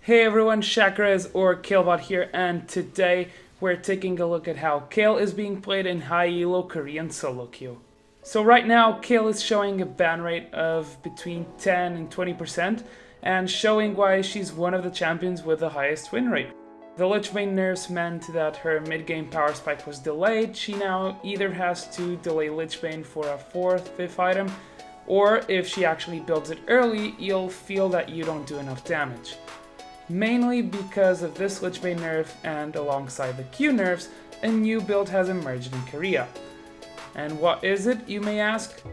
Hey everyone, Shakarez or Kayle here, and today we're taking a look at how Kayle is being played in high ELO Korean solo queue. So right now, Kayle is showing a ban rate of between 10 and 20% and showing why she's one of the champions with the highest win rate. The Lich Bane nerfs meant that her mid-game power spike was delayed. She now either has to delay Lich Bane for a 4th, 5th item, or if she actually builds it early, you'll feel that you don't do enough damage. Mainly because of this Lich Bane nerf and alongside the Q nerfs, a new build has emerged in Korea. And what is it, you may ask?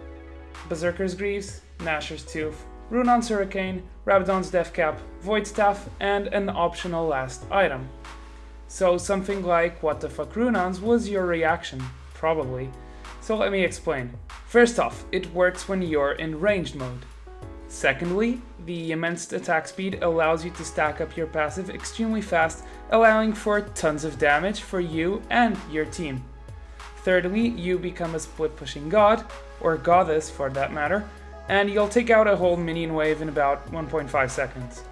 Berserker's Greaves, Nashor's Tooth, Runon's Hurricane, Rabadon's Death Cap, Void Staff, and an optional last item. So something like, what the fuck Runon's was your reaction? Probably. So let me explain. First off, it works when you're in ranged mode. Secondly, the immense attack speed allows you to stack up your passive extremely fast, allowing for tons of damage for you and your team. Thirdly, you become a split pushing god, or goddess for that matter, and you'll take out a whole minion wave in about 1.5 seconds.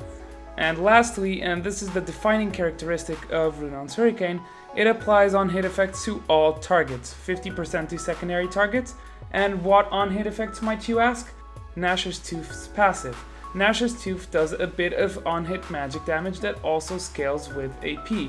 And lastly, and this is the defining characteristic of Runon's Hurricane, it applies on-hit effects to all targets, 50% to secondary targets. And what on-hit effects might you ask? Nashor's Tooth's passive. Nashor's Tooth does a bit of on-hit magic damage that also scales with AP.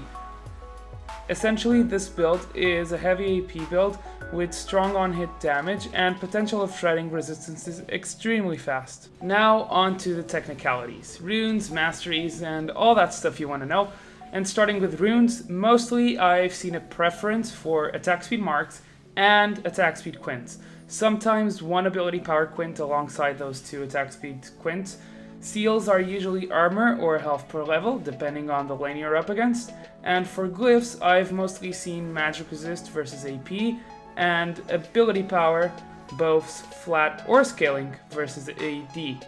Essentially, this build is a heavy AP build with strong on-hit damage and potential of shredding resistances extremely fast. Now on to the technicalities, runes, masteries, and all that stuff you want to know. And starting with runes, mostly I've seen a preference for attack speed marks and attack speed quints. Sometimes one ability power quint alongside those two attack speed quints. Seals are usually armor or health per level, depending on the lane you're up against. And for glyphs, I've mostly seen magic resist versus AP, and ability power, both flat or scaling, versus AD.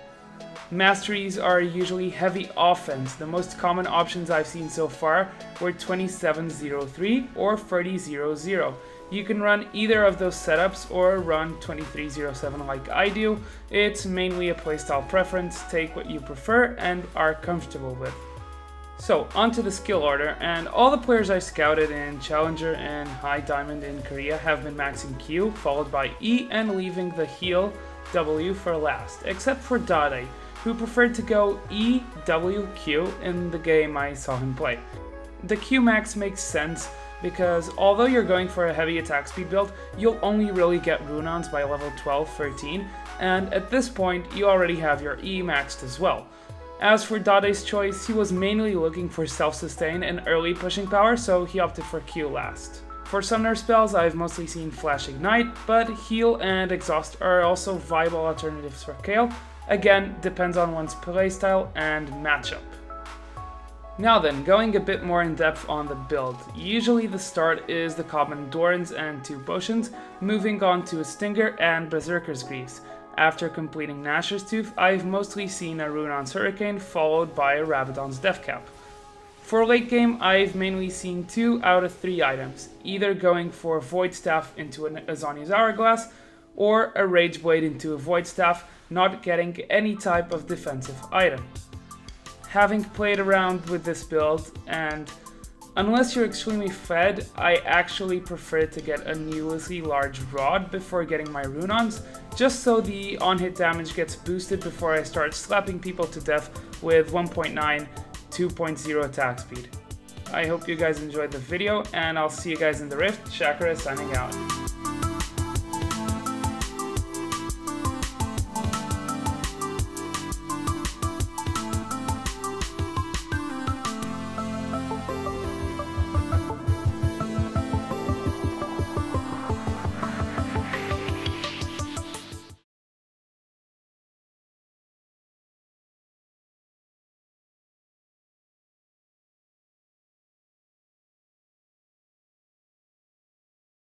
Masteries are usually heavy offense. The most common options I've seen so far were 2703 or 3000. You can run either of those setups or run 2307 like I do. It's mainly a playstyle preference, take what you prefer and are comfortable with. So onto the skill order, and all the players I scouted in Challenger and High Diamond in Korea have been maxing Q, followed by E and leaving the heal W for last, except for Dade, who preferred to go E, W, Q in the game I saw him play. The Q max makes sense because although you're going for a heavy attack speed build, you'll only really get Runons by level 12-13, and at this point you already have your E maxed as well. As for Dade's choice, he was mainly looking for self-sustain and early pushing power, so he opted for Q last. For summoner spells, I've mostly seen Flash Ignite, but Heal and Exhaust are also viable alternatives for Kayle. Again, depends on one's playstyle and matchup. Now then, going a bit more in depth on the build. Usually the start is the common Dorans and 2 potions, moving on to a Stinger and Berserker's Greaves. After completing Nashor's Tooth, I've mostly seen a Runon's Hurricane followed by a Rabadon's Death Cap. For late game, I've mainly seen 2 out of 3 items, either going for Void Staff into an Azania's Hourglass, or a Rage Blade into a Void Staff, not getting any type of defensive item. Having played around with this build, and unless you're extremely fed, I actually prefer to get a needlessly large rod before getting my Runons, just so the on-hit damage gets boosted before I start slapping people to death with 1.9, 2.0 attack speed. I hope you guys enjoyed the video, and I'll see you guys in the Rift. Shakarez signing out.